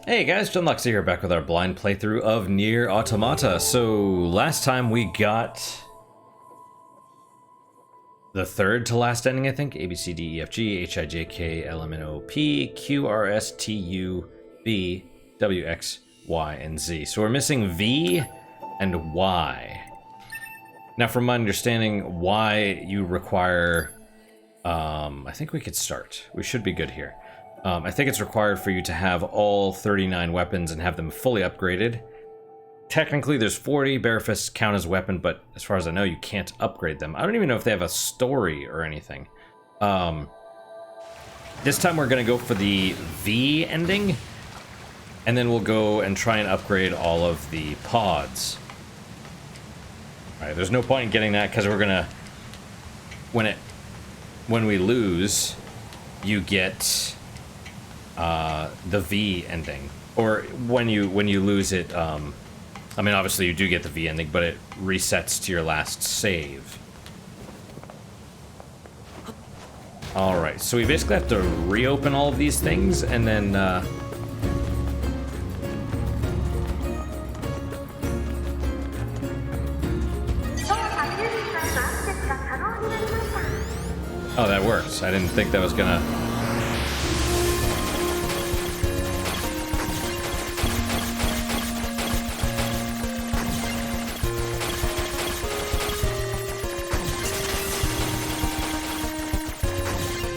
Hey guys, Junlux here, back with our blind playthrough of Nier Automata. So, last time we got the third to last ending, I think. A, B, C, D, E, F, G, H, I, J, K, L, M, N, O, P, Q, R, S, T, U, V, W, X, Y, and Z. So we're missing V and Y. Now, from my understanding, Y you require... I think we could start. We should be good here. I think it's required for you to have all 39 weapons and have them fully upgraded. Technically, there's 40. Bare fists count as weapon, but as far as I know, you can't upgrade them. I don't even know if they have a story or anything. This time we're going to go for the V ending, and then we'll go and try and upgrade all of the pods. All right, there's no point in getting that because we're going to... When we lose, you get... the V ending, or when you lose it, I mean, obviously you do get the V ending, but it resets to your last save. Alright, so we basically have to reopen all of these things, and then, oh, that works. I didn't think that was gonna...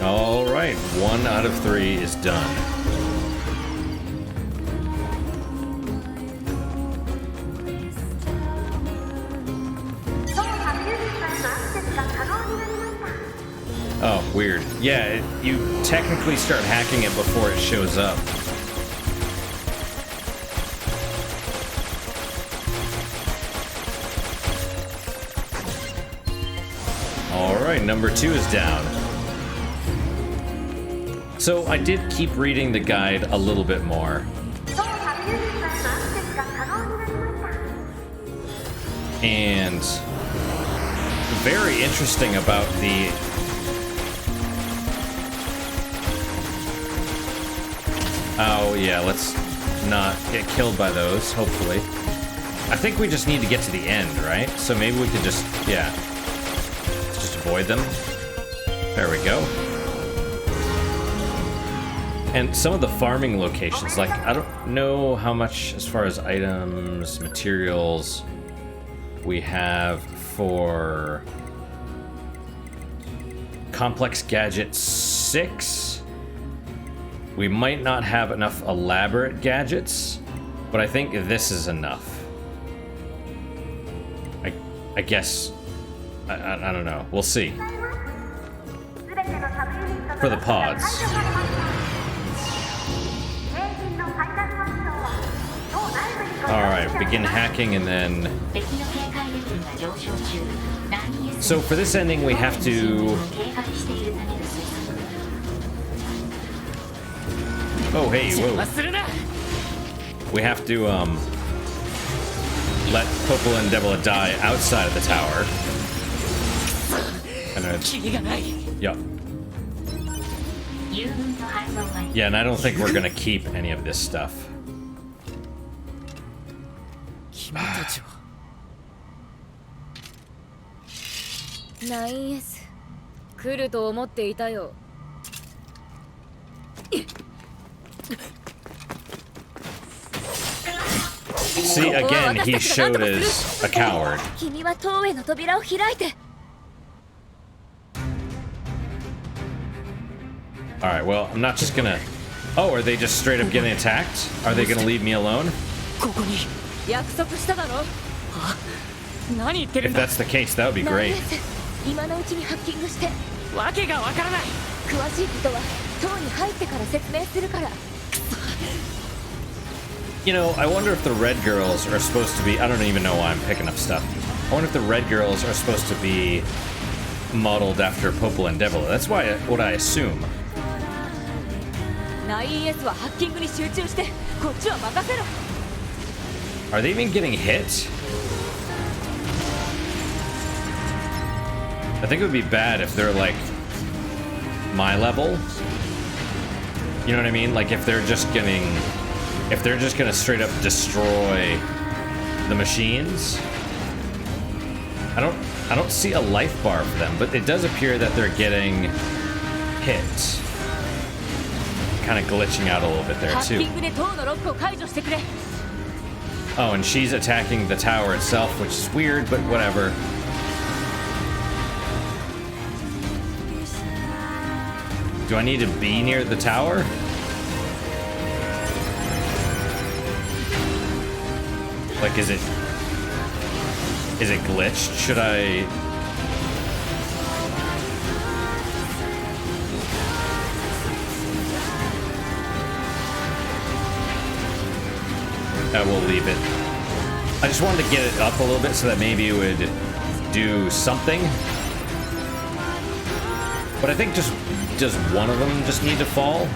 Alright, 1 out of 3 is done. Oh, weird. Yeah, you technically start hacking it before it shows up. Alright, number 2 is down. So I did keep reading the guide a little bit more. And very interesting about the... Oh yeah, let's not get killed by those, hopefully. I think we just need to get to the end, right? So maybe we could just, yeah. Let's just avoid them. There we go. And some of the farming locations, like, I don't know how much, as far as items, materials, we have for Complex Gadget 6. We might not have enough elaborate gadgets, but I think this is enough. I guess, I don't know. We'll see. For the pods. Alright, begin hacking and then... So for this ending we have to... Oh hey, whoa. We have to let Popol and Devil die outside of the tower. And yup. Yeah, and I don't think we're gonna keep any of this stuff. Nice. 来ると思っていたよ。 See, again, he showed as a coward. 君は塔への扉を開いて。 Alright, well, I'm not just gonna... Oh, are they just straight up getting attacked? Are they gonna leave me alone? ここに約束しただろ。何言ってるん If だ。 that's the case, that would be great. 今のうちにハッキングして。わけがわからない。詳しいことは塔に入ってから説明するから。 You know, I wonder if the red girls are supposed to be... I don't even know why I'm picking up stuff. I wonder if the red girls are supposed to be modeled after Popol and Devil. That's what I assume. 9S はハッキングに集中してこっちは任せろ。 Are they even getting hit? I think it would be bad if they're like my level. You know what I mean? Like if they're just getting if they're just gonna straight up destroy the machines. I don't see a life bar for them, but it does appear that they're getting hit. Kind of glitching out a little bit there too. Oh, and she's attacking the tower itself, which is weird, but whatever. Do I need to be near the tower? Like, is it glitched? Should I... I will leave it. I just wanted to get it up a little bit so that maybe it would do something. But I think just does one of them just need to fall?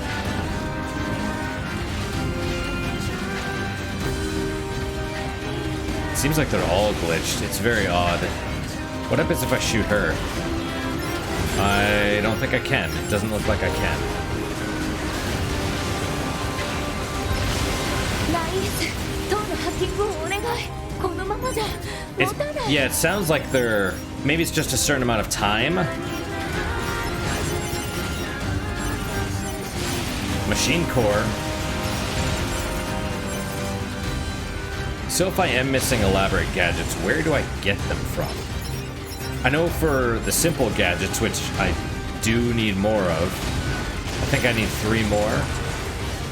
It seems like they're all glitched. It's very odd. What happens if I shoot her? I don't think I can. It doesn't look like I can. Yeah, it sounds like they're... Maybe it's just a certain amount of time. Machine core. So if I am missing elaborate gadgets, where do I get them from? I know for the simple gadgets, which I do need more of, I think I need 3 more.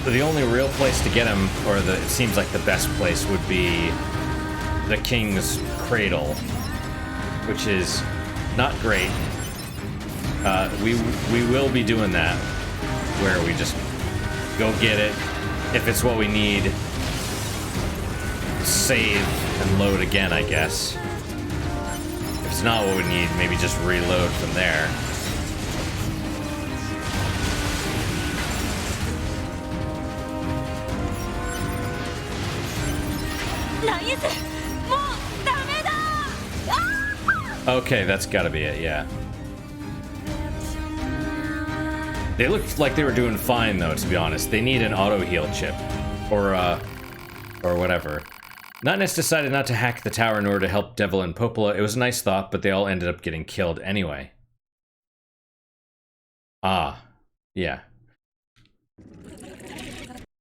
But the only real place to get them, or it seems like the best place, would be the King's Cradle, which is not great. We will be doing that, where we just go get it. If it's what we need, save and load again, I guess. If it's not what we need, maybe just reload from there. Okay, that's gotta be it, yeah. They looked like they were doing fine, though, to be honest. They need an auto-heal chip. Or whatever. Notness decided not to hack the tower in order to help Devil and Popola. It was a nice thought, but they all ended up getting killed anyway. Ah, yeah.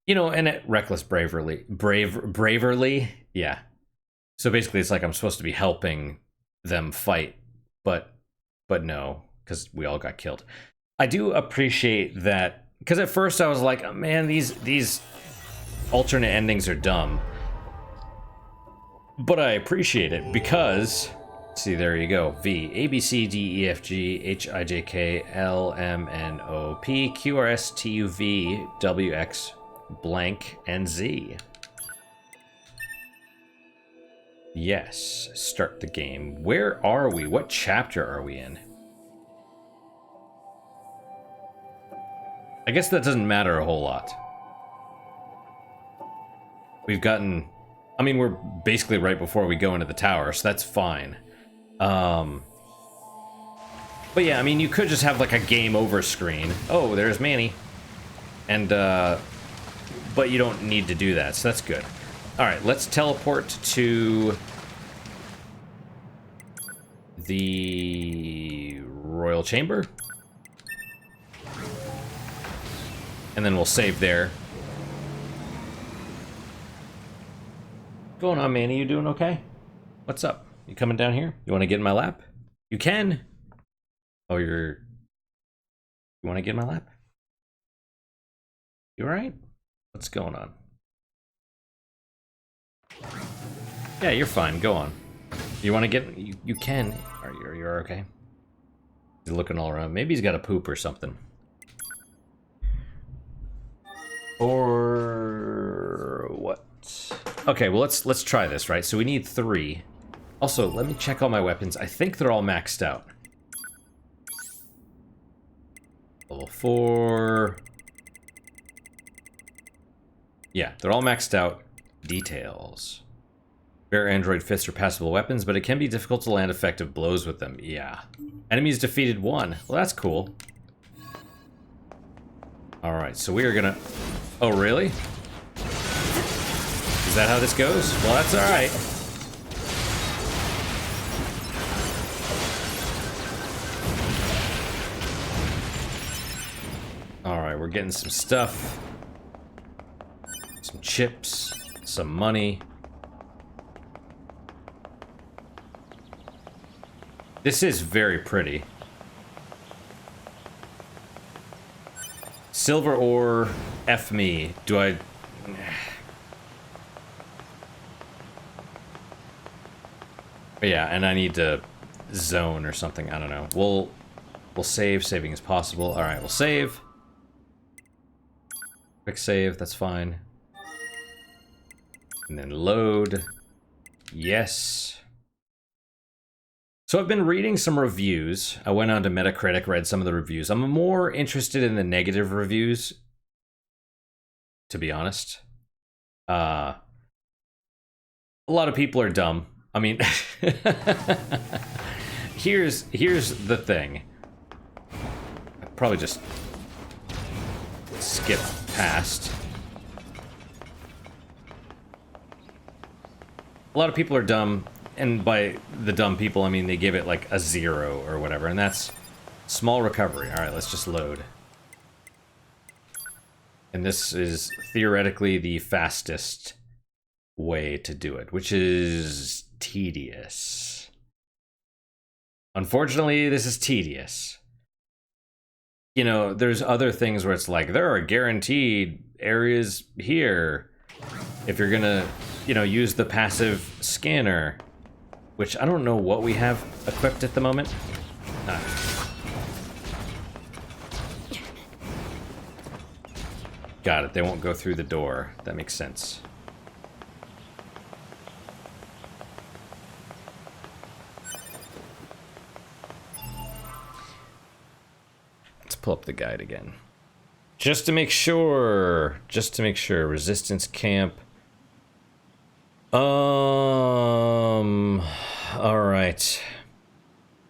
You know, and it reckless braverly, yeah. So basically, it's like I'm supposed to be helping them fight, but no, because we all got killed. I do appreciate that, because at first I was like, oh, man, these alternate endings are dumb. But I appreciate it because, see, there you go. V, A, B, C, D, E, F, G, H, I, J, K, L, M, N, O, P, Q, R, S, T, U, V, W, X, blank, and Z. Yes, start the game. Where are we? What chapter are we in? I guess that doesn't matter a whole lot. We've gotten... I mean, we're basically right before we go into the tower, so that's fine. But yeah, I mean, you could just have like a game over screen. Oh, there's Manny. And, but you don't need to do that, so that's good. Alright, let's teleport to the Royal Chamber. And then we'll save there. What's going on, Manny? You doing okay? What's up? You coming down here? You want to get in my lap? You can. Oh, you want to get in my lap? You alright? What's going on? Yeah, you're fine. Go on. You want to get... You can. You're okay? He's looking all around. Maybe he's got a poop or something. Or... what? Okay, well, let's try this, right? So we need 3. Also, let me check all my weapons. I think they're all maxed out. Level 4... yeah, they're all maxed out. Details. Rare android fists are passable weapons, but it can be difficult to land effective blows with them. Yeah. Enemies defeated 1. Well, that's cool. Alright, so we are gonna... oh, really? Is that how this goes? Well, that's alright. Alright, we're getting some stuff. Some chips. Some money. This is very pretty. Silver ore, F me. Do I... Yeah, and I need to zone or something. I don't know. We'll save. Saving is possible. All right, we'll save. Quick save. That's fine. And then load. Yes. So I've been reading some reviews. I went on to Metacritic, read some of the reviews. I'm more interested in the negative reviews, to be honest. A lot of people are dumb. I mean, here's the thing. I'll probably just skip past. A lot of people are dumb, and by the dumb people, I mean they give it like a 0 or whatever, and that's small recovery. All right, let's just load. And this is theoretically the fastest way to do it, which is tedious. Unfortunately, this is tedious. You know, there's other things where it's like, there are guaranteed areas here if you're gonna, you know, use the passive scanner, which I don't know what we have equipped at the moment. Got it, they won't go through the door. That makes sense. Pull up the guide again. Just to make sure. Resistance camp. Alright.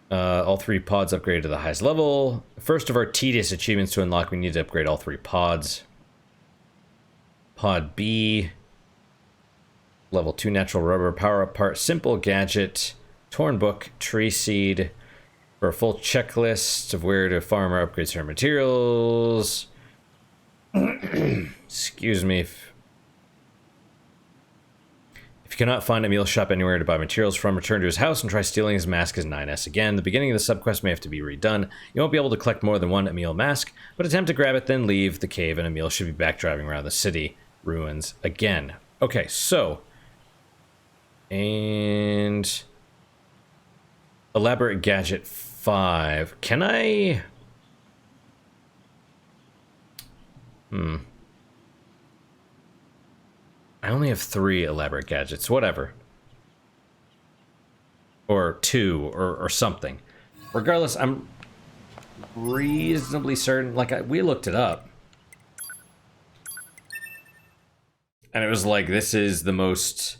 All 3 pods upgraded to the highest level. First of our tedious achievements to unlock, we need to upgrade all 3 pods. Pod B. Level 2 natural rubber power-up part. Simple gadget. Torn book. Tree seed. For a full checklist of where to farm or upgrade certain materials. Excuse me. If you cannot find a meal shop anywhere to buy materials from, return to his house and try stealing his mask as 9S again. The beginning of the subquest may have to be redone. You won't be able to collect more than 1 Emil mask, but attempt to grab it, then leave the cave, and Emil should be back driving around the city ruins again. Okay, so... And... Elaborate gadget 5. Can I... I only have 3 elaborate gadgets. Whatever. Or 2, or something. Regardless, I'm reasonably certain... Like, we looked it up. And it was like, this is the most...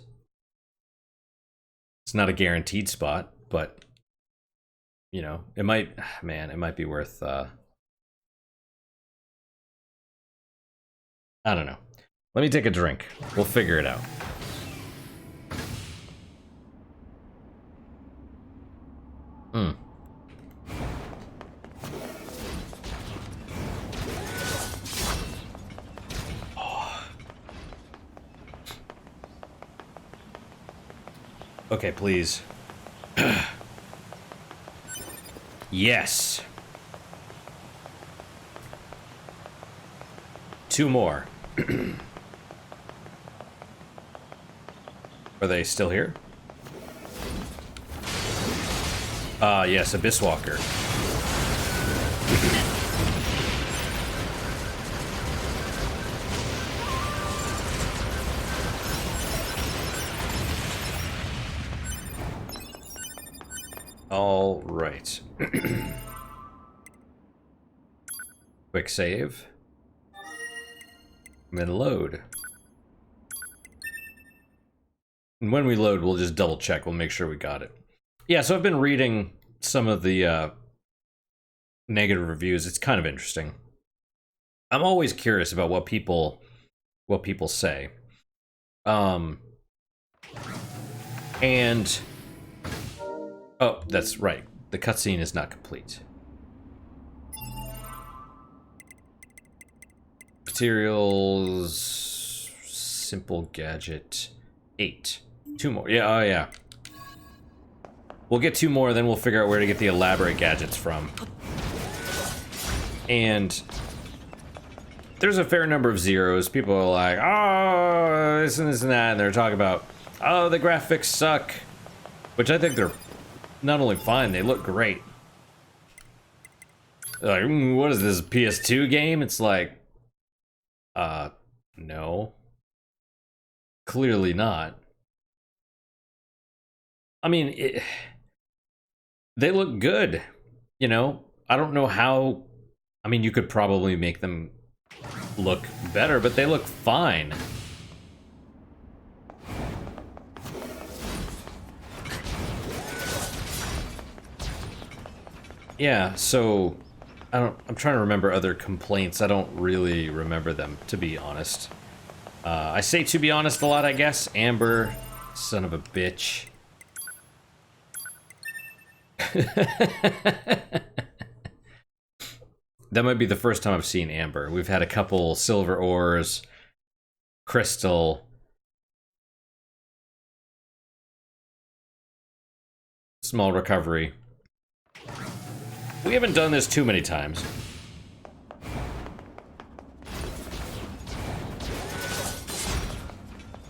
It's not a guaranteed spot, but... You know, it might, man, it might be worth, I don't know. Let me take a drink. We'll figure it out. Oh. Okay, please. Yes. 2 more. Are they still here? Yes, Abyss Walker. All right. Quick save. And then load. And when we load, we'll just double check. We'll make sure we got it. Yeah, so I've been reading some of the negative reviews. It's kind of interesting. I'm always curious about what people say. And oh, that's right. The cutscene is not complete. Materials, simple gadget, 8. 2 more. Yeah, oh yeah. We'll get 2 more, then we'll figure out where to get the elaborate gadgets from. And there's a fair number of zeros. People are like, oh, this and this and that, and they're talking about, oh, the graphics suck. Which I think they're not only fine, they look great. They're like, what is this, PS2 game? It's like, no. Clearly not. I mean, they look good, you know? I don't know how... I mean, you could probably make them look better, but they look fine. Yeah, so... I'm trying to remember other complaints. I don't really remember them, to be honest. I say to be honest a lot, I guess. Amber, son of a bitch. That might be the first time I've seen Amber. We've had a couple silver ores, crystal, small recovery. We haven't done this too many times.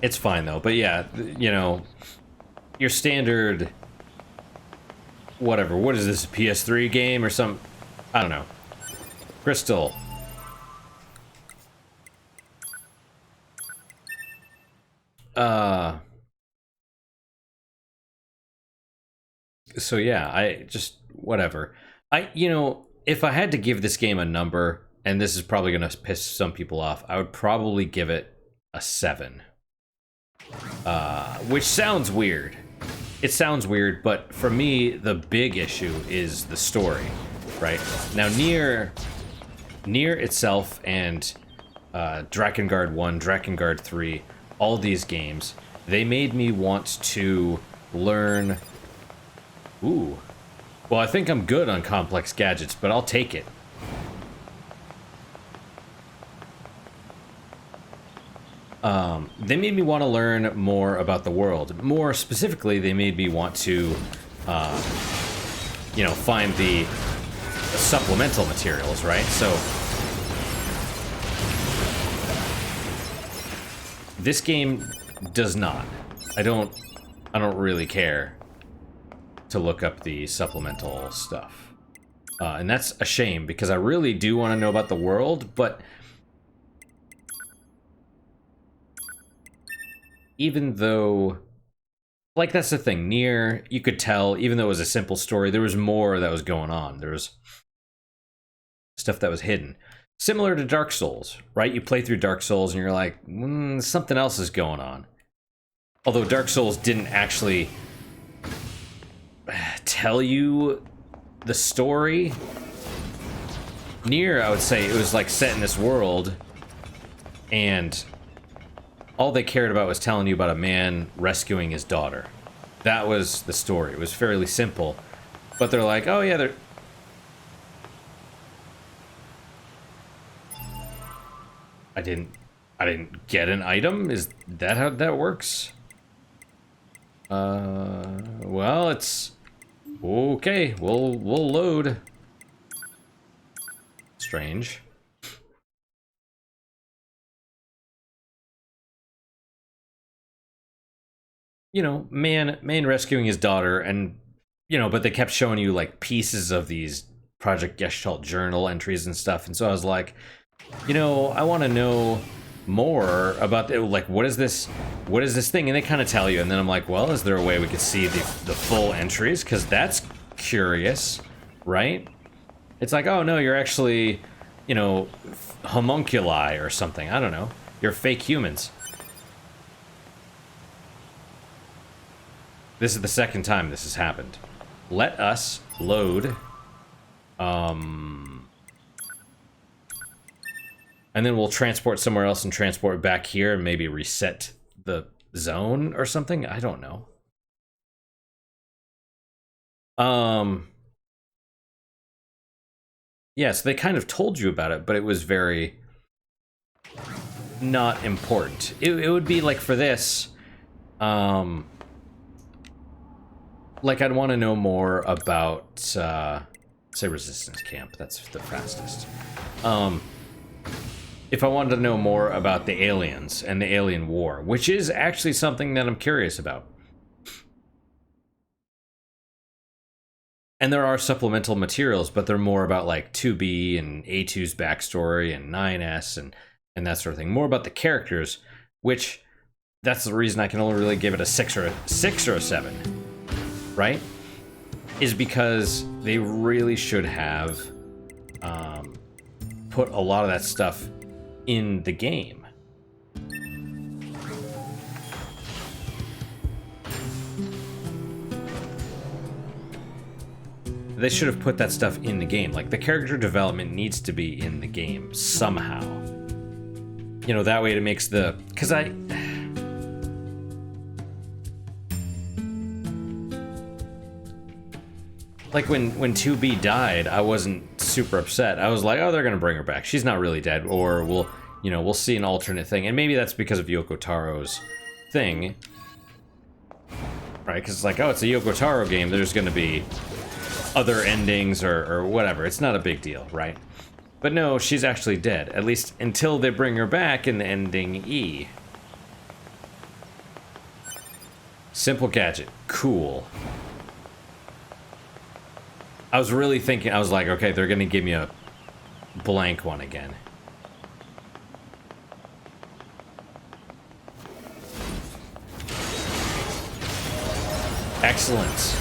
It's fine though, but yeah, you know, your standard, whatever, what is this, a PS3 game or some, I don't know. Crystal. So yeah, I just, whatever. You know, if I had to give this game a number, and this is probably gonna piss some people off, I would probably give it a 7. Which sounds weird. It sounds weird, but for me, the big issue is the story, right? Now, Nier itself and Drakengard 1, Drakengard 3, all these games, they made me want to learn... Ooh. Well, I think I'm good on complex gadgets, but I'll take it. They made me want to learn more about the world. More specifically, they made me want to, you know, find the supplemental materials, right? So, this game does not. I don't really care to look up the supplemental stuff. And that's a shame, because I really do want to know about the world, but even though, like, that's the thing, Nier, you could tell, even though it was a simple story, there was more that was going on. There was stuff that was hidden. Similar to Dark Souls, right? You play through Dark Souls and you're like, something else is going on. Although Dark Souls didn't actually tell you the story. Nier, I would say, it was like set in this world, and all they cared about was telling you about a man rescuing his daughter. That was the story. It was fairly simple. But they're like, oh yeah, they're... I didn't get an item? Is that how that works? Well, it's... Okay, we'll load. Strange. You know, man rescuing his daughter, and, you know, but they kept showing you, like, pieces of these Project Gestalt journal entries and stuff, and so I was like, you know, I want to know more about, like, what is this thing? And they kind of tell you, and then I'm like, well, is there a way we could see the full entries? Because that's curious, right? It's like, oh no, you're actually, you know, homunculi or something. I don't know. You're fake humans. This is the second time this has happened. Let us load. And then we'll transport somewhere else and transport back here and maybe reset the zone or something. I don't know. Yeah, so they kind of told you about it, but it was very not important. It would be like for this, like I'd want to know more about, say Resistance Camp. That's the fastest. If I wanted to know more about the aliens and the alien war, which is actually something that I'm curious about. And there are supplemental materials, but they're more about like 2B and A2's backstory and 9S and that sort of thing. More about the characters, which that's the reason I can only really give it a 6 or a 7, right? Is because they really should have put a lot of that stuff in the game. They should have put that stuff in the game. Like, the character development needs to be in the game somehow. You know, that way it makes the... Because like, when 2B died, I wasn't super upset. I was like, oh, they're gonna bring her back. She's not really dead. Or we'll see an alternate thing. And maybe that's because of Yoko Taro's thing. Right? Because it's like, oh, it's a Yoko Taro game. There's gonna be other endings or whatever. It's not a big deal, right? But no, she's actually dead. At least until they bring her back in the ending E. Simple gadget. Cool. I was really thinking, I was like, okay, they're gonna give me a blank one again. Excellent.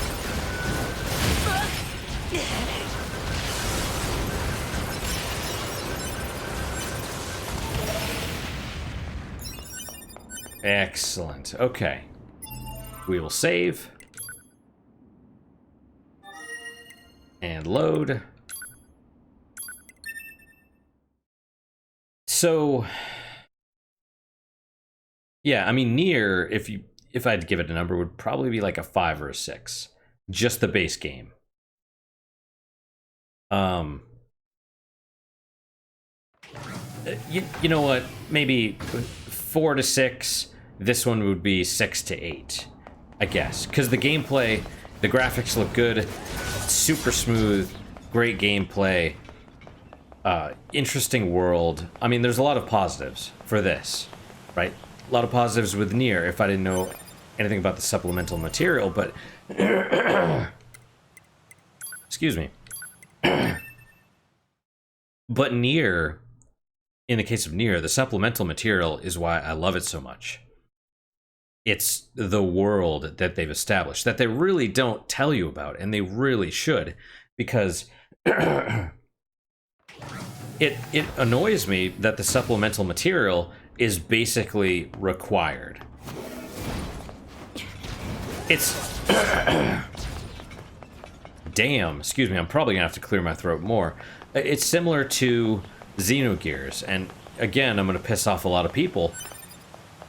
Excellent. Okay. We will save. And load. So, yeah, I mean, Nier, if I had to give it a number, would probably be like a 5 or a 6. Just the base game. You know what? Maybe 4 to 6. This one would be 6 to 8, I guess. Because the gameplay, the graphics look good. Super smooth. Great gameplay. Interesting world. I mean, there's a lot of positives for this, right? A lot of positives with Nier if I didn't know anything about the supplemental material, but... Excuse me. But Nier, in the case of Nier, the supplemental material is why I love it so much. It's the world that they've established that they really don't tell you about, and they really should, because it annoys me that the supplemental material is basically required. It's damn, excuse me, I'm probably gonna have to clear my throat more. It's similar to Xenogears, and again, I'm gonna piss off a lot of people.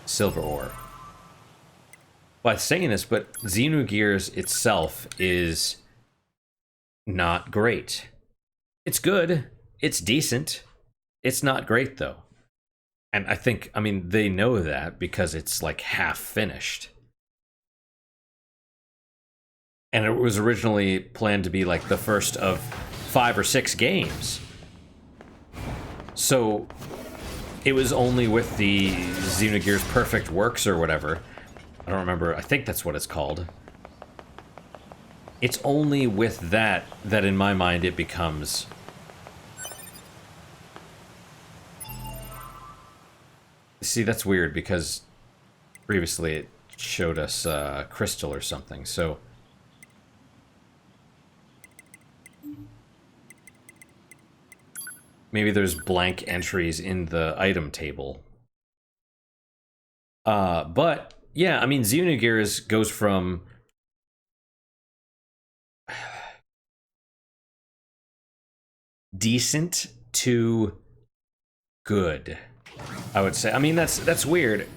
Silver ore. By saying this, but Xenogears itself is not great. It's good. It's decent. It's not great, though. And I think, I mean, they know that because it's like half finished. And it was originally planned to be like the first of 5 or 6 games. So it was only with the Xenogears Perfect Works or whatever. I don't remember. I think that's what it's called. It's only with that in my mind it becomes... See, that's weird because previously it showed us Crystal or something, so... Maybe there's blank entries in the item table. But, yeah, I mean, Xenogears goes from... decent to good, I would say. I mean, that's weird.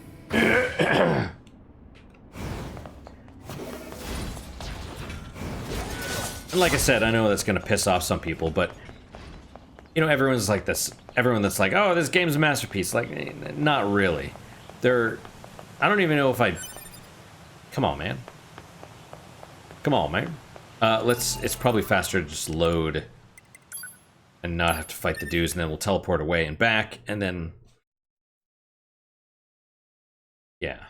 And like I said, I know that's going to piss off some people, but you know, everyone's like this. Everyone that's like, oh, this game's a masterpiece. Like, not really. I don't even know if I... Come on, man. Come on, man. It's probably faster to just load and not have to fight the dudes, and then we'll teleport away and back, and then... Yeah.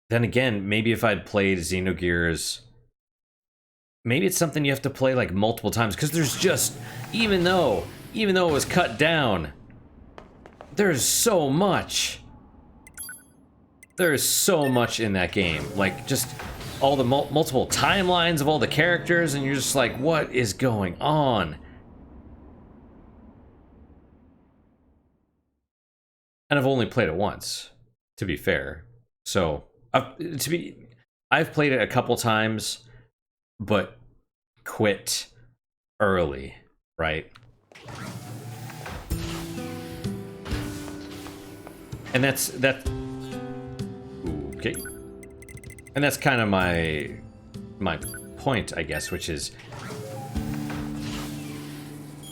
Then again, maybe if I'd played Xenogears... Maybe it's something you have to play like multiple times, because there's just... Even though it was cut down, there's so much. There's so much in that game. Like, just all the multiple timelines of all the characters, and you're just like, what is going on? And I've only played it once, to be fair. So, I've played it a couple times, but quit early, right? And that's okay. And that's kind of my point, I guess, which is,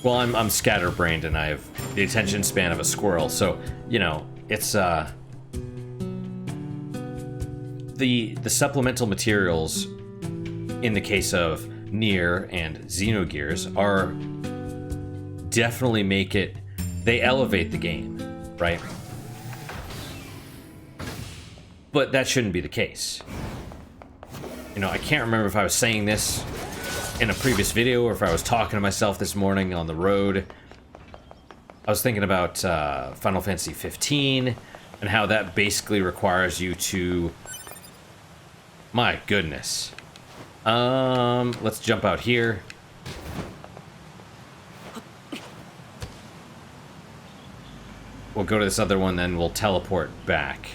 well, I'm scatterbrained and I have the attention span of a squirrel, so you know, it's the supplemental materials in the case of Nier and Xenogears are definitely they elevate the game, right? But that shouldn't be the case. You know, I can't remember if I was saying this in a previous video or if I was talking to myself this morning on the road. I was thinking about Final Fantasy 15 and how that basically requires you to... My goodness. Let's jump out here. We'll go to this other one, then we'll teleport back.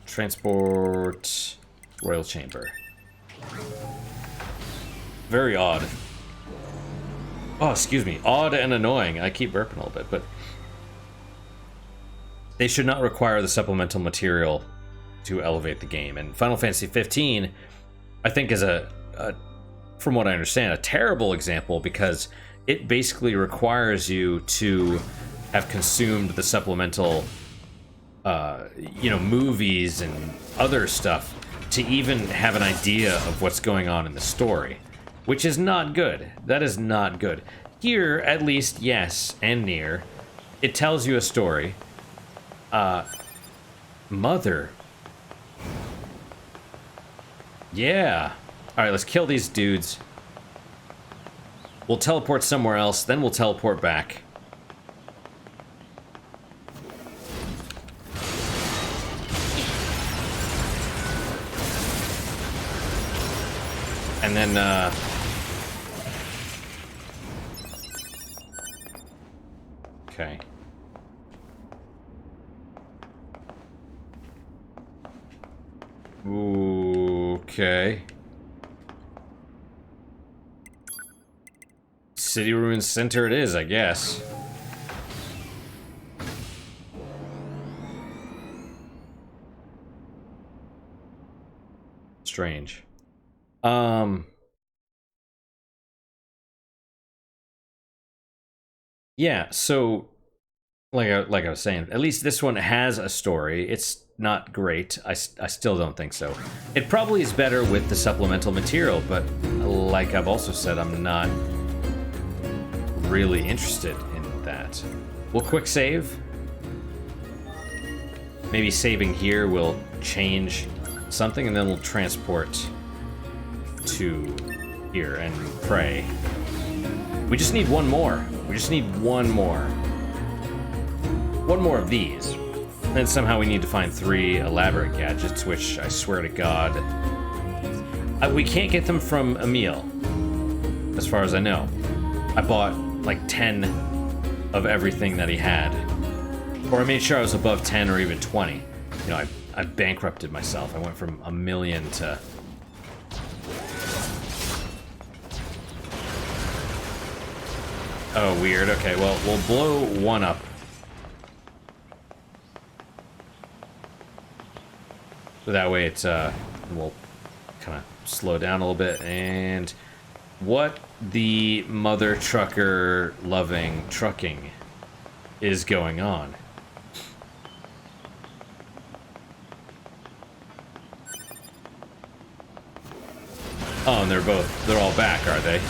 Transport... Royal Chamber. Very odd. Oh, excuse me. Odd and annoying. I keep burping a little bit, but... They should not require the supplemental material to elevate the game. And Final Fantasy 15, I think, is from what I understand, a terrible example, because it basically requires you to have consumed the supplemental, you know, movies and other stuff to even have an idea of what's going on in the story, which is not good. That is not good. Here, at least, yes, and Nier, it tells you a story. Mother. Yeah. Alright, let's kill these dudes. We'll teleport somewhere else, then we'll teleport back. And then, okay. Okay. City Ruins Center it is, I guess. Strange. Yeah, so like I was saying, at least this one has a story. It's not great. I still don't think so. It probably is better with the supplemental material, but like I've also said, I'm not really interested in that. We'll quick save. Maybe saving here will change something, and then we'll transport to here and pray. We just need one more. We just need one more. One more of these. And then somehow we need to find 3 elaborate gadgets, which I swear to God... we can't get them from Emil, as far as I know. I bought like 10 of everything that he had. Or I made sure I was above 10 or even 20. You know, I bankrupted myself. I went from 1 million to... Oh, weird. Okay, well, we'll blow one up. So that way it's, we'll kind of slow down a little bit. And what the mother trucker loving trucking is going on? Oh, and they're all back, are they?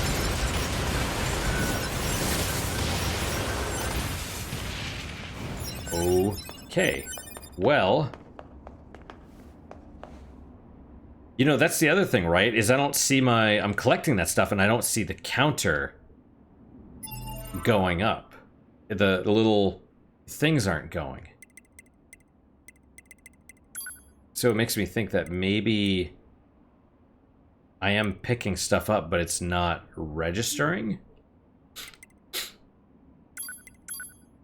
Okay. Well, you know, that's the other thing, right? Is I don't see I'm collecting that stuff and I don't see the counter going up. The little things aren't going. So it makes me think that maybe I am picking stuff up, but it's not registering.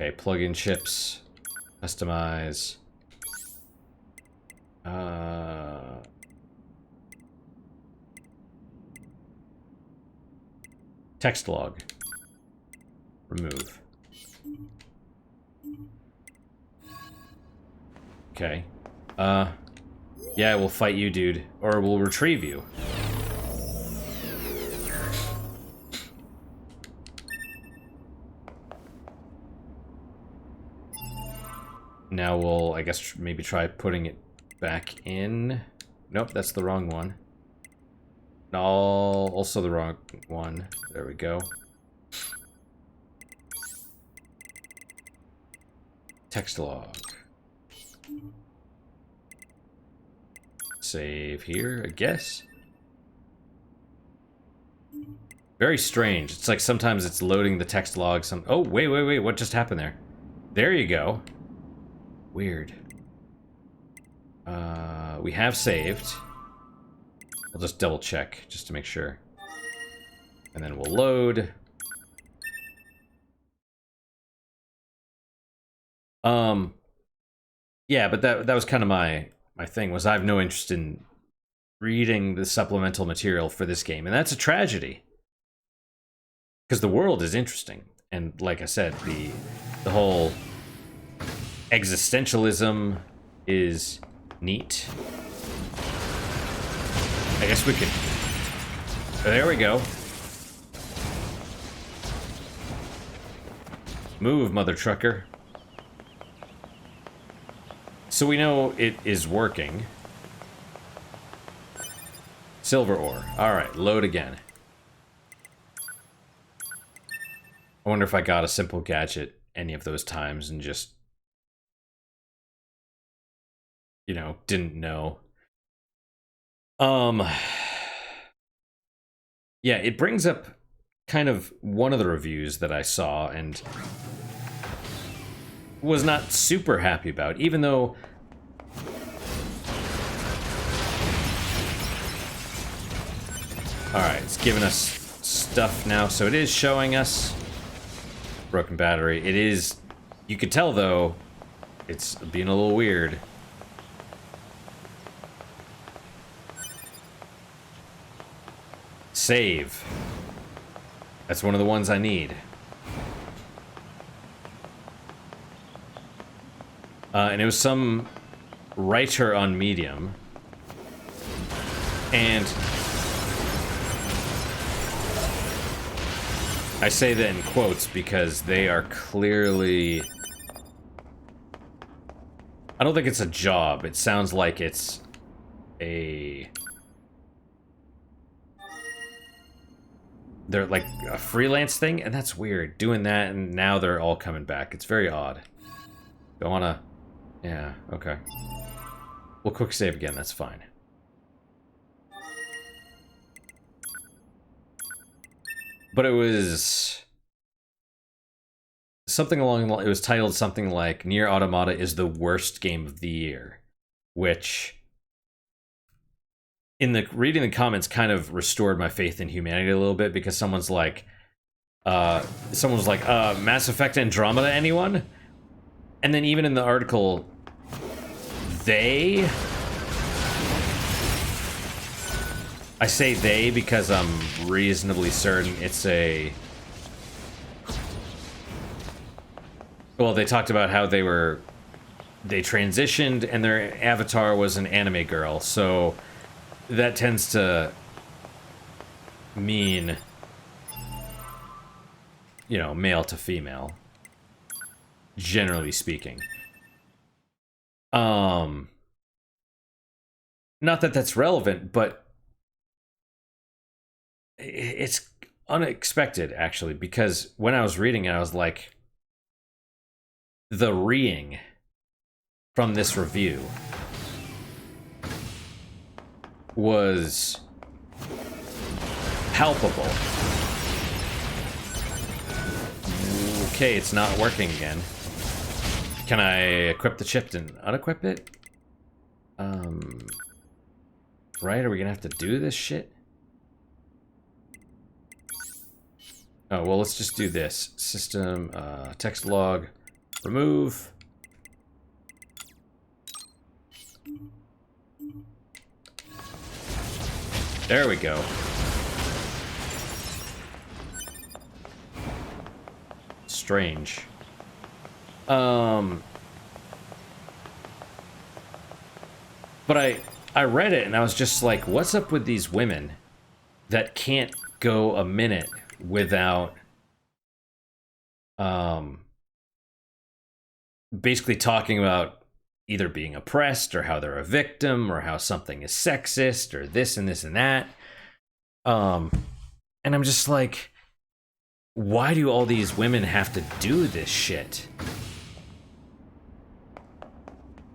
Okay, plug-in chips. Customize. Text log. Remove. Okay. Yeah, we'll fight you, dude. Or we'll retrieve you. Now we'll, I guess, maybe try putting it back in. Nope, that's the wrong one. No, also the wrong one. There we go. Text log. Save here, I guess. Very strange. It's like sometimes it's loading the text log. Oh, wait. What just happened there? There you go. Weird. We have saved. We'll just double check just to make sure. And then we'll load. Yeah, but that was kind of my thing, was I have no interest in reading the supplemental material for this game, and that's a tragedy. Because the world is interesting, and like I said, the whole existentialism is neat. I guess we could... There we go. Move, mother trucker. So we know it is working. Silver ore. Alright, load again. I wonder if I got a simple gadget any of those times and just, you know, didn't know. Yeah, it brings up kind of one of the reviews that I saw and was not super happy about, even though alright, it's giving us stuff now, so it is showing us broken battery. It is, you could tell though, it's being a little weird. Save. That's one of the ones I need. And it was some writer on Medium. And I say that in quotes because they are clearly... I don't think it's a job. It sounds like it's a... They're like a freelance thing, and that's weird. Doing that, and now they're all coming back. It's very odd. Don't wanna... Yeah, okay. We'll quick save again, that's fine. But it was... something along... It was titled something like, Nier Automata is the worst game of the year. Which... reading the comments kind of restored my faith in humanity a little bit, because someone's like, Mass Effect Andromeda, anyone? And then even in the article, I say they because I'm reasonably certain it's a Well, they talked about how they transitioned and their avatar was an anime girl, so that tends to mean, you know, male to female, generally speaking. Not that that's relevant, but it's unexpected, actually, because when I was reading it, I was like, the reeing from this review was palpable. Okay, it's not working again. Can I equip the chip and unequip it? Right, are we gonna have to do this shit? Oh, well, let's just do this. System, text log, remove. There we go. Strange. But I read it and I was just like, what's up with these women that can't go a minute without basically talking about either being oppressed or how they're a victim or how something is sexist or this and this and that. And I'm just like, why do all these women have to do this shit?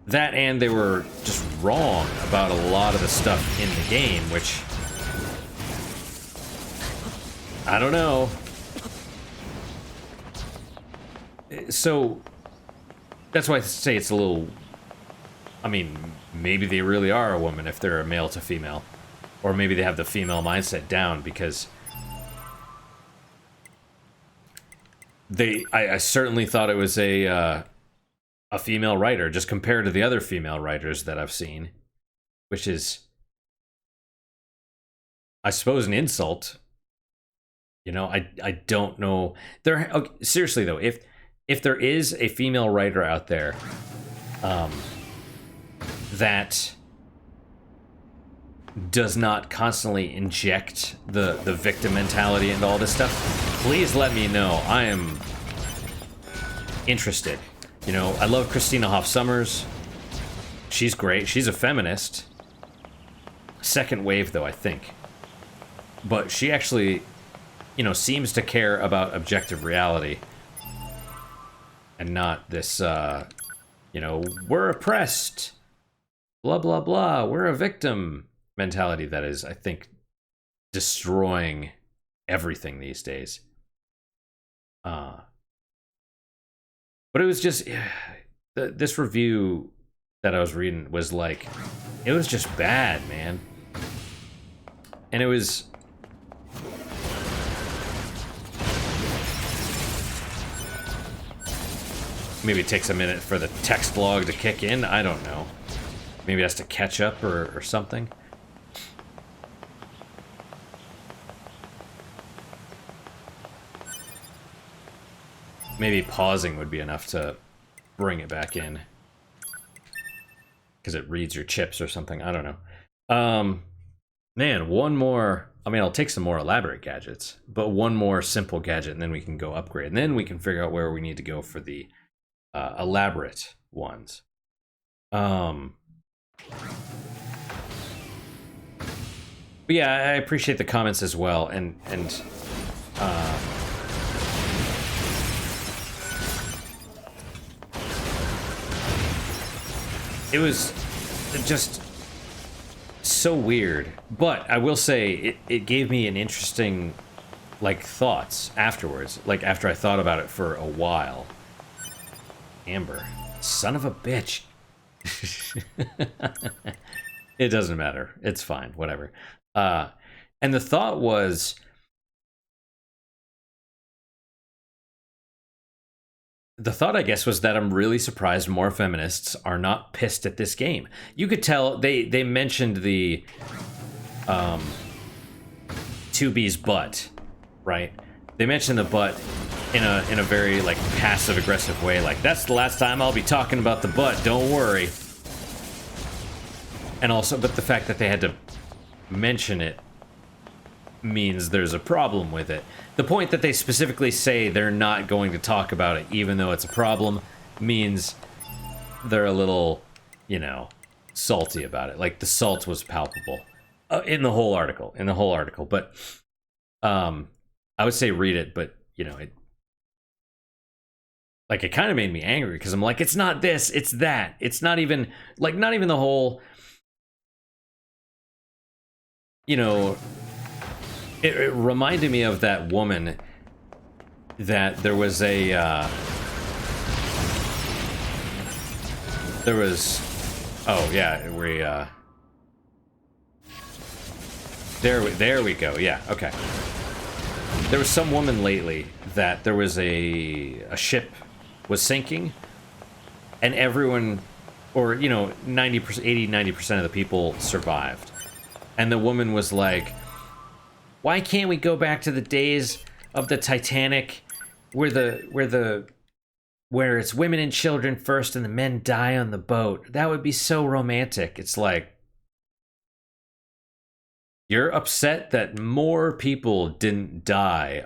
That, and they were just wrong about a lot of the stuff in the game, which, I don't know. So that's why I say it's a little, I mean, maybe they really are a woman if they're a male to female, or maybe they have the female mindset down, because I certainly thought it was a female writer, just compared to the other female writers that I've seen, which is, I suppose, an insult. You know, I don't know. There, okay, seriously though, if there is a female writer out there, that does not constantly inject the victim mentality into all this stuff, please let me know. I am interested. You know, I love Christina Hoff Sommers. She's great. She's a feminist. Second wave, though, I think. But she actually, you know, seems to care about objective reality. And not this, you know, we're oppressed. Blah, blah, blah. We're a victim mentality that is, I think, destroying everything these days. But it was just, this review that I was reading was like, it was just bad, man. And it was, maybe it takes a minute for the text log to kick in, I don't know. Maybe it has to catch up or something. Maybe pausing would be enough to bring it back in. Because it reads your chips or something. I don't know. Man, one more... I mean, I'll take some more elaborate gadgets. But one more simple gadget, and then we can go upgrade. And then we can figure out where we need to go for the elaborate ones. But yeah, I appreciate the comments as well. And it was just so weird, but I will say it gave me an interesting, like, thoughts afterwards, like after I thought about it for a while. Amber, son of a bitch. It doesn't matter, it's fine, whatever. And the thought was, I guess, was that I'm really surprised more feminists are not pissed at this game. You could tell they mentioned the 2B's butt, right? They mentioned the butt, in a very like passive aggressive way, like that's the last time I'll be talking about the butt, don't worry. And also, but the fact that they had to mention it means there's a problem with it. The point that they specifically say they're not going to talk about it even though it's a problem means they're a little, you know, salty about it. Like the salt was palpable in the whole article, but I would say read it, but you know, it kind of made me angry because I'm like, it's not this, it's that. It's not even the whole, you know, it reminded me of that woman that there was a, oh yeah, there we go, yeah, okay. There was some woman lately that there was a ship was sinking and everyone, or you know, 90%, 80-90% of the people survived. And the woman was like, why can't we go back to the days of the Titanic where it's women and children first and the men die on the boat? That would be so romantic. It's like, you're upset that more people didn't die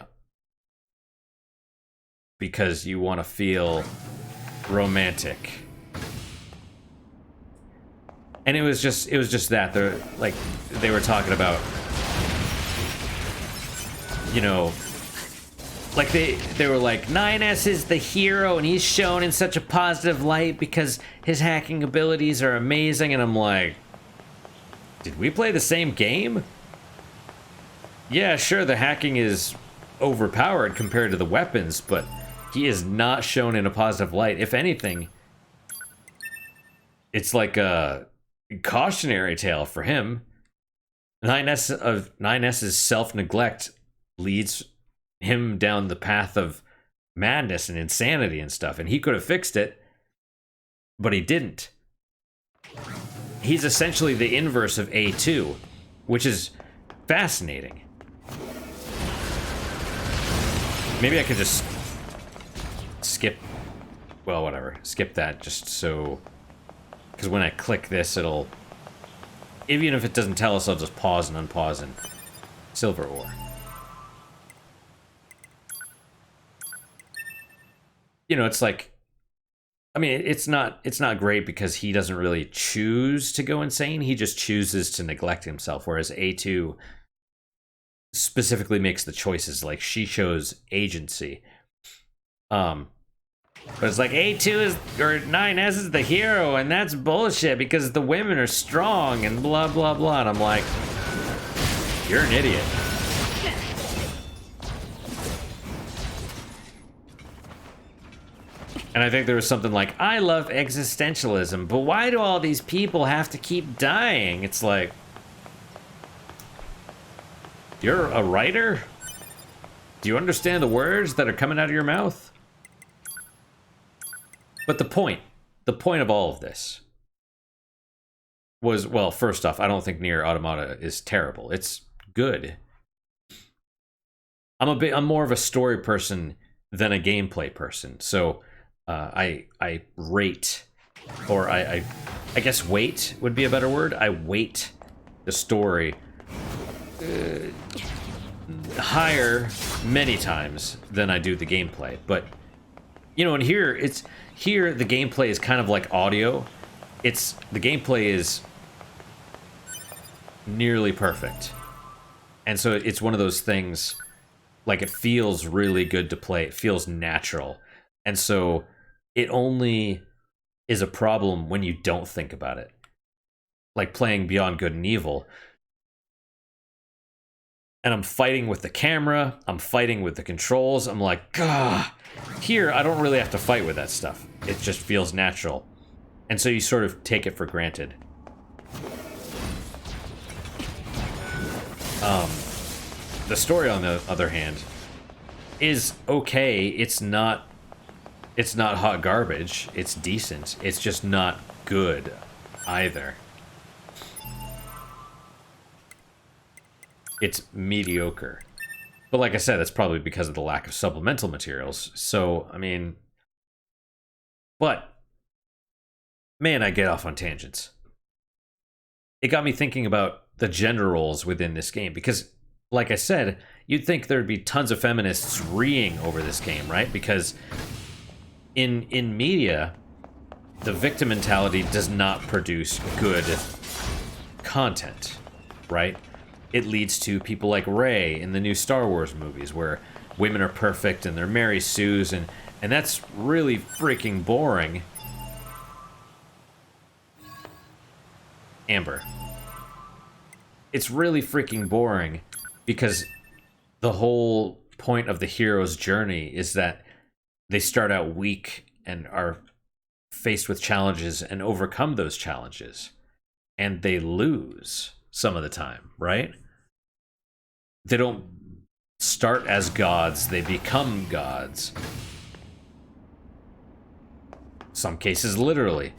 because you want to feel romantic. And it was just that they were talking about, you know, like they were like, 9S is the hero and he's shown in such a positive light because his hacking abilities are amazing. And I'm like, did we play the same game? Yeah, sure, the hacking is overpowered compared to the weapons, but he is not shown in a positive light. If anything, it's like a cautionary tale for him. 9S's self-neglect leads him down the path of madness and insanity and stuff, and he could have fixed it, but he didn't. He's essentially the inverse of A2, which is fascinating. Maybe I could just skip, well, whatever, skip that just so, because when I click this, it'll, even if it doesn't tell us, I'll just pause and unpause and silver ore. You know, it's like, I mean, it's not great because he doesn't really choose to go insane. He just chooses to neglect himself, whereas A2 specifically makes the choices. Like, she shows agency. But it's like A2 is, or 9S is the hero, and that's bullshit because the women are strong and blah, blah, blah. And I'm like, you're an idiot. And I think there was something like, I love existentialism, but why do all these people have to keep dying? It's like, you're a writer? Do you understand the words that are coming out of your mouth? But the point of all of this was, well, first off, I don't think Nier Automata is terrible. It's good. I'm more of a story person than a gameplay person. So I rate, or I guess weight would be a better word. I weight the story higher many times than I do the gameplay. But you know, and here the gameplay is kind of like audio. The gameplay is nearly perfect, and so it's one of those things. Like, it feels really good to play. It feels natural, and so it only is a problem when you don't think about it. Like playing Beyond Good and Evil. And I'm fighting with the camera, I'm fighting with the controls, I'm like, gah. Here, I don't really have to fight with that stuff. It just feels natural. And so you sort of take it for granted. The story, on the other hand, is okay. It's not hot garbage. It's decent. It's just not good either. It's mediocre. But like I said, that's probably because of the lack of supplemental materials. So, I mean, but man, I get off on tangents. It got me thinking about the gender roles within this game because, like I said, you'd think there'd be tons of feminists reeing over this game, right? Because in media, the victim mentality does not produce good content, right? It leads to people like Rey in the new Star Wars movies, where women are perfect and they're Mary Sues, and that's really freaking boring. Amber. It's really freaking boring because the whole point of the hero's journey is that they start out weak and are faced with challenges and overcome those challenges. And they lose some of the time, right? They don't start as gods, they become gods. Some cases literally.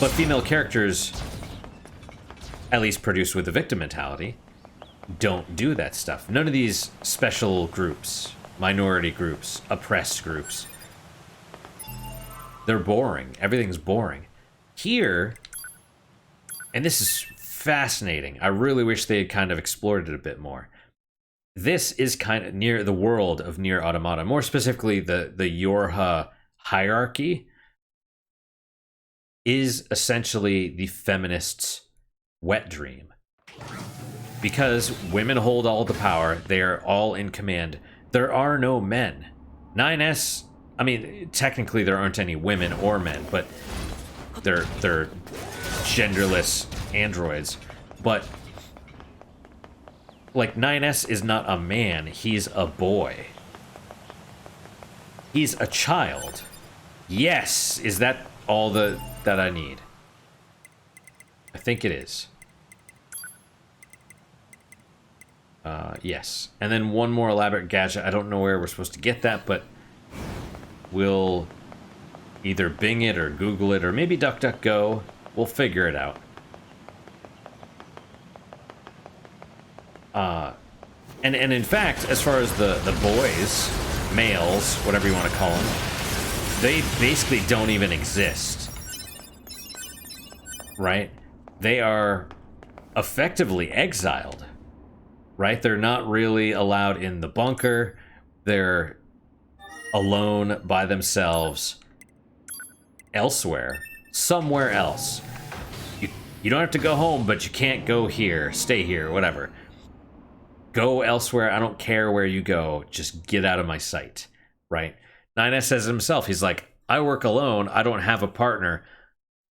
But female characters, at least produced with the victim mentality, don't do that stuff. None of these special groups, minority groups, oppressed groups, they're boring. Everything's boring. Here, and this is fascinating. I really wish they had kind of explored it a bit more. This is kind of near the world of Nier Automata, more specifically the Yorha hierarchy is essentially the feminists' wet dream. Because women hold all the power, they are all in command. There are no men. 9S, I mean, technically there aren't any women or men, but they're genderless androids. But like 9S is not a man, he's a boy. He's a child. Yes, is that all that I need? I think it is. Yes. And then one more elaborate gadget. I don't know where we're supposed to get that, but we'll either Bing it or Google it or maybe DuckDuckGo. We'll figure it out. And in fact, as far as the boys, males, whatever you want to call them, they basically don't even exist. Right? They are effectively exiled. Right? They're not really allowed in the bunker. They're alone by themselves elsewhere. Somewhere else. You don't have to go home, but you can't go here. Stay here, whatever. Go elsewhere. I don't care where you go. Just get out of my sight. Right? 9S says himself, he's like, I work alone. I don't have a partner.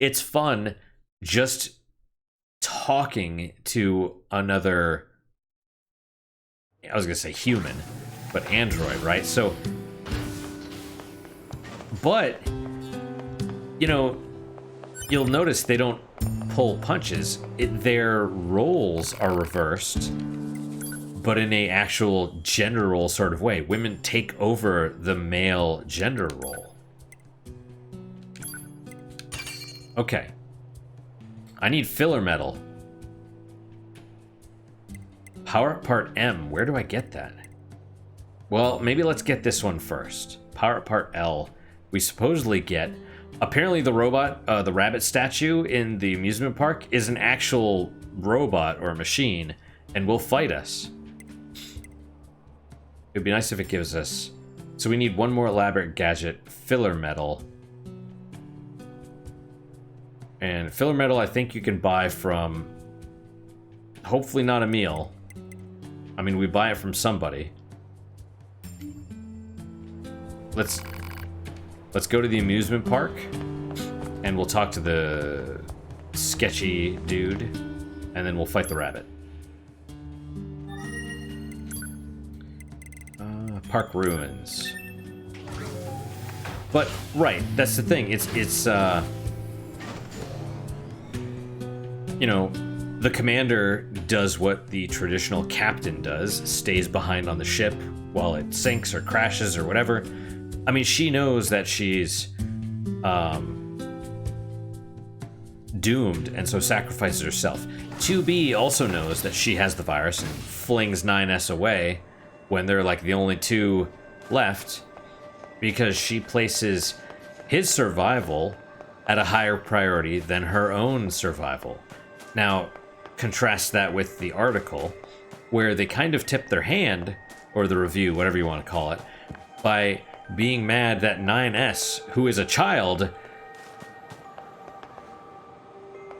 It's fun just talking to another, I was going to say human, but android, right? So, but, you know, you'll notice they don't pull punches. Their roles are reversed, but in a actual gender role sort of way. Women take over the male gender role. Okay. I need filler metal. Power up part M. Where do I get that? Well, maybe let's get this one first. Power up part L. We supposedly get... Apparently the robot, the rabbit statue in the amusement park is an actual robot or machine and will fight us. It'd be nice if it gives us... So we need one more elaborate gadget, filler metal. And filler metal I think you can buy from... Hopefully not a meal. I mean, we buy it from somebody. Let's go to the amusement park, and we'll talk to the sketchy dude, and then we'll fight the rabbit. Park ruins. But right, that's the thing. It's you know, the commander does what the traditional captain does, stays behind on the ship while it sinks or crashes or whatever. I mean, she knows that she's doomed and so sacrifices herself. 2B also knows that she has the virus and flings 9S away when they're like the only two left because she places his survival at a higher priority than her own survival. Now, contrast that with the article where they kind of tip their hand, or the review, whatever you want to call it, by being mad that 9S, who is a child,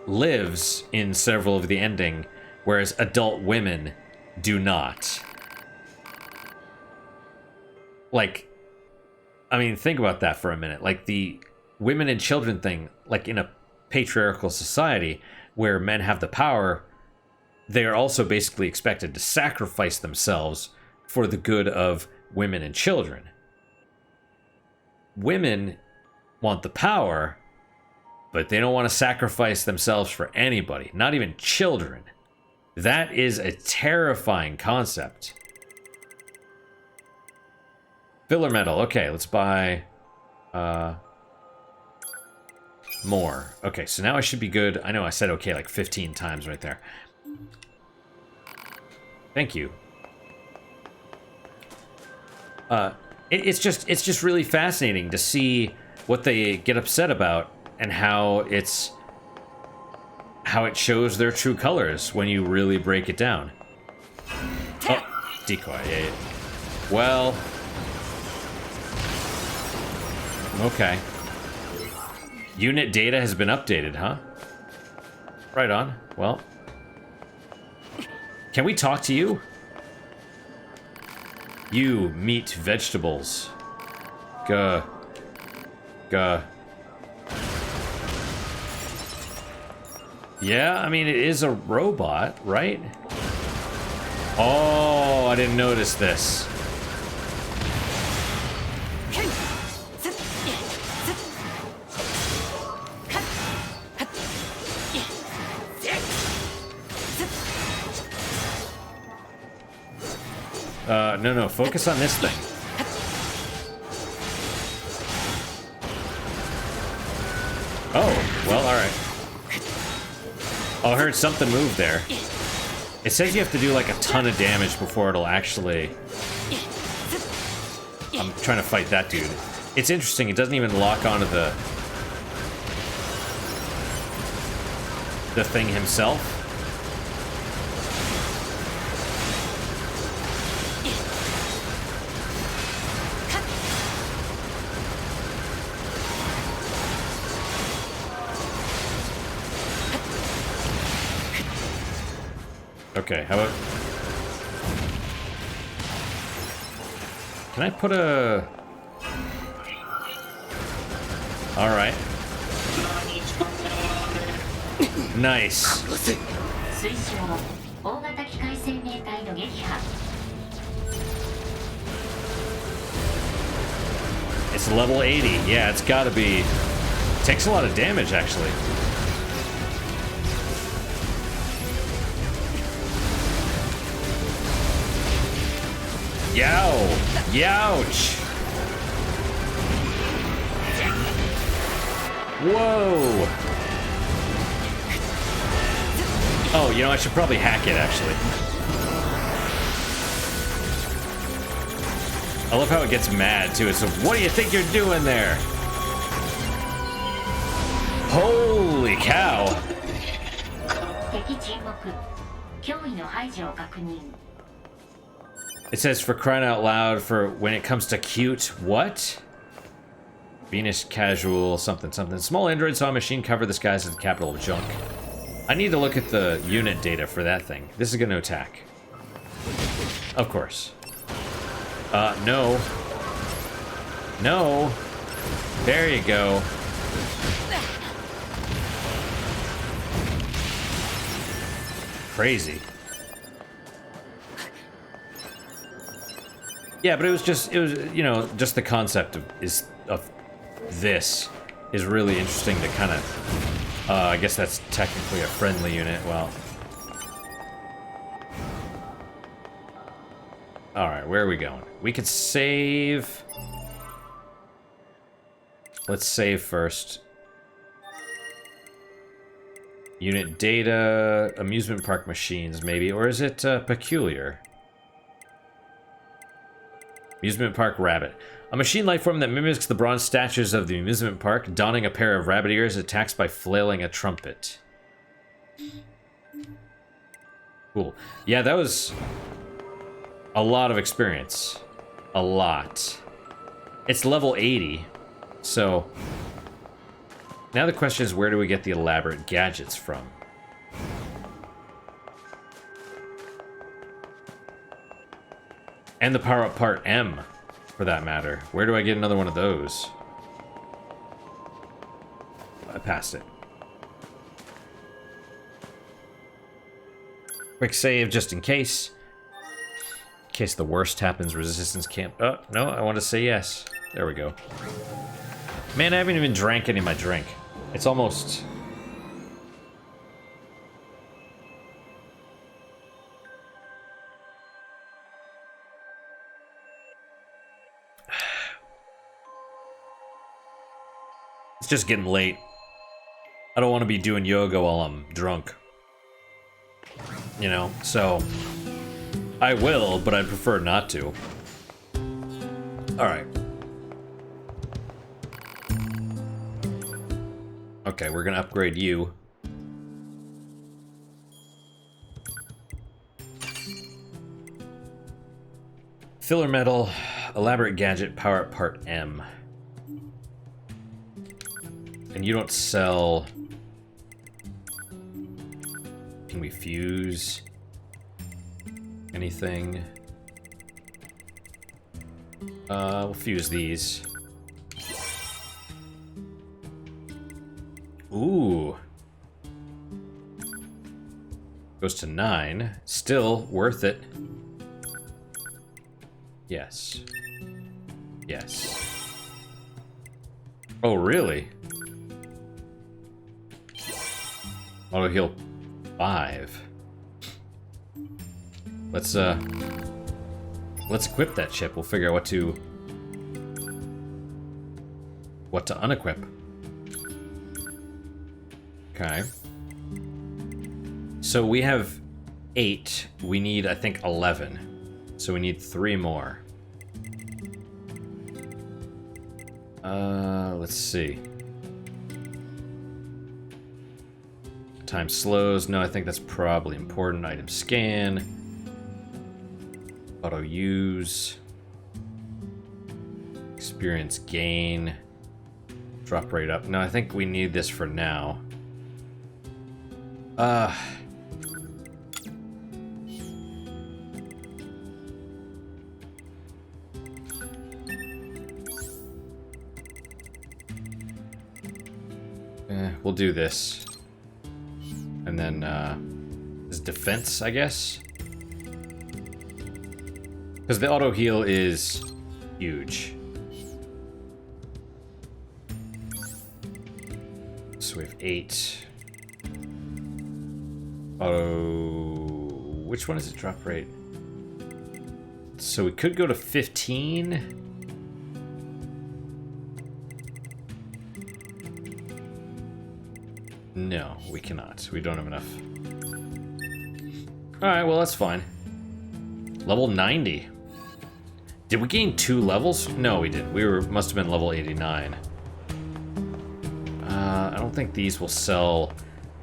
lives in several of the ending, whereas adult women do not. Like, I mean, think about that for a minute. Like, the women and children thing, like in a patriarchal society where men have the power, they are also basically expected to sacrifice themselves for the good of women and children. Women want the power, but they don't want to sacrifice themselves for anybody, not even children. That is a terrifying concept. Filler metal. Okay, let's buy more. Okay, so now I should be good. I know I said okay like 15 times right there. Thank you. It's just really fascinating to see what they get upset about and how it shows their true colors when you really break it down. Oh, decoy. Yeah. Well, okay. Unit data has been updated, huh? Right on. Well, can we talk to you? You meat vegetables. Guh. Yeah, I mean, it is a robot, right? Oh, I didn't notice this. No, focus on this thing. Oh, well, alright. Oh, I heard something move there. It says you have to do like a ton of damage before it'll actually... I'm trying to fight that dude. It's interesting, it doesn't even lock onto the thing himself. Okay, how about... Can I put a... Alright. Nice. It's level 80. Yeah, it's gotta be... Takes a lot of damage, actually. Yow! Youch! Whoa! Oh, you know, I should probably hack it, actually. I love how it gets mad, too. It's like, what do you think you're doing there? Holy cow! It says, for crying out loud, for when it comes to cute, what? Venus casual, something, something. Small android saw a machine cover the skies as the capital of junk. I need to look at the unit data for that thing. This is gonna attack. Of course. No. No. There you go. Crazy. Yeah, but it was, you know, just the concept of this is really interesting to kind of, I guess that's technically a friendly unit, well. Alright, where are we going? We could save. Let's save first. Unit data, amusement park machines, maybe. Or is it peculiar? Amusement park rabbit. A machine life form that mimics the bronze statues of the amusement park, donning a pair of rabbit ears, attacks by flailing a trumpet. Cool. Yeah, that was a lot of experience. A lot. It's level 80, so now the question is, where do we get the elaborate gadgets from? And the power-up part M, for that matter. Where do I get another one of those? I passed it. Quick save just in case. In case the worst happens, resistance can't... Oh, no, I want to say yes. There we go. Man, I haven't even drank any of my drink. It's almost... It's just getting late. I don't want to be doing yoga while I'm drunk. You know, so... I will, but I prefer not to. Alright. Okay, we're gonna upgrade you. Filler metal, elaborate gadget, power up part M. And you don't sell... Can we fuse anything? We'll fuse these. Ooh. Goes to 9. Still worth it. Yes. Yes. Oh, really? Auto heal 5. Let's equip that chip. We'll figure out what to unequip. Okay. So we have 8. We need, I think, 11. So we need 3 more. Let's see. Time slows. No, I think that's probably important. Item scan. Auto use. Experience gain. Drop rate up. No, I think we need this for now. We'll do this. And then, is defense, I guess? Because the auto heal is huge. So we have 8. Auto... Which one is it? Drop rate? So we could go to 15. No, we cannot. We don't have enough. Alright, well, that's fine. Level 90. Did we gain 2 levels? No, we didn't. Must have been level 89. I don't think these will sell.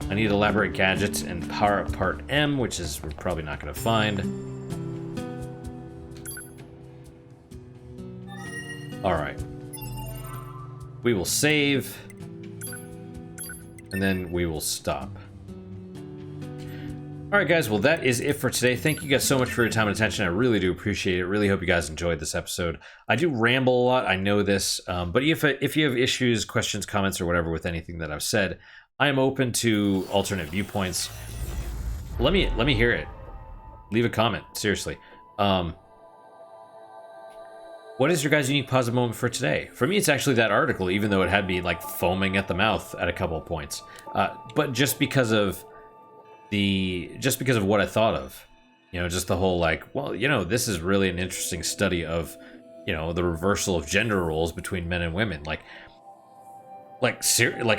I need elaborate gadgets and power up part M, which is we're probably not going to find. Alright. We will save. And then we will stop. Alright guys, well that is it for today. Thank you guys so much for your time and attention. I really do appreciate it. Really hope you guys enjoyed this episode. I do ramble a lot, I know this. But if you have issues, questions, comments, or whatever with anything that I've said, I am open to alternate viewpoints. Let me hear it. Leave a comment, seriously. What is your guys' unique positive moment for today? For me, it's actually that article, even though it had me like foaming at the mouth at a couple of points. But just because of what I thought of, you know, just the whole like, well, you know, this is really an interesting study of, you know, the reversal of gender roles between men and women. Like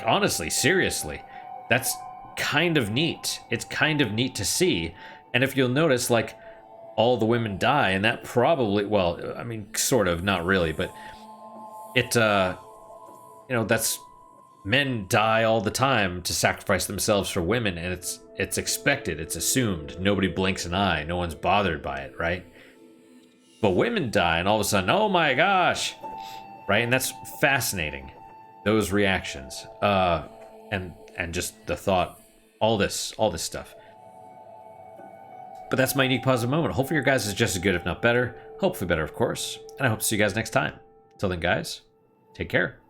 honestly, seriously, that's kind of neat. It's kind of neat to see. And if you'll notice, like, all the women die, and that probably, well, I mean, sort of, not really, but it, you know, that's, men die all the time to sacrifice themselves for women, and it's expected, it's assumed. Nobody blinks an eye, no one's bothered by it, right? But women die, and all of a sudden, oh my gosh, right? And that's fascinating, those reactions, and just the thought, all this stuff. But that's my unique positive moment. Hopefully your guys is just as good, if not better. Hopefully better, of course. And I hope to see you guys next time. Until then, guys, take care.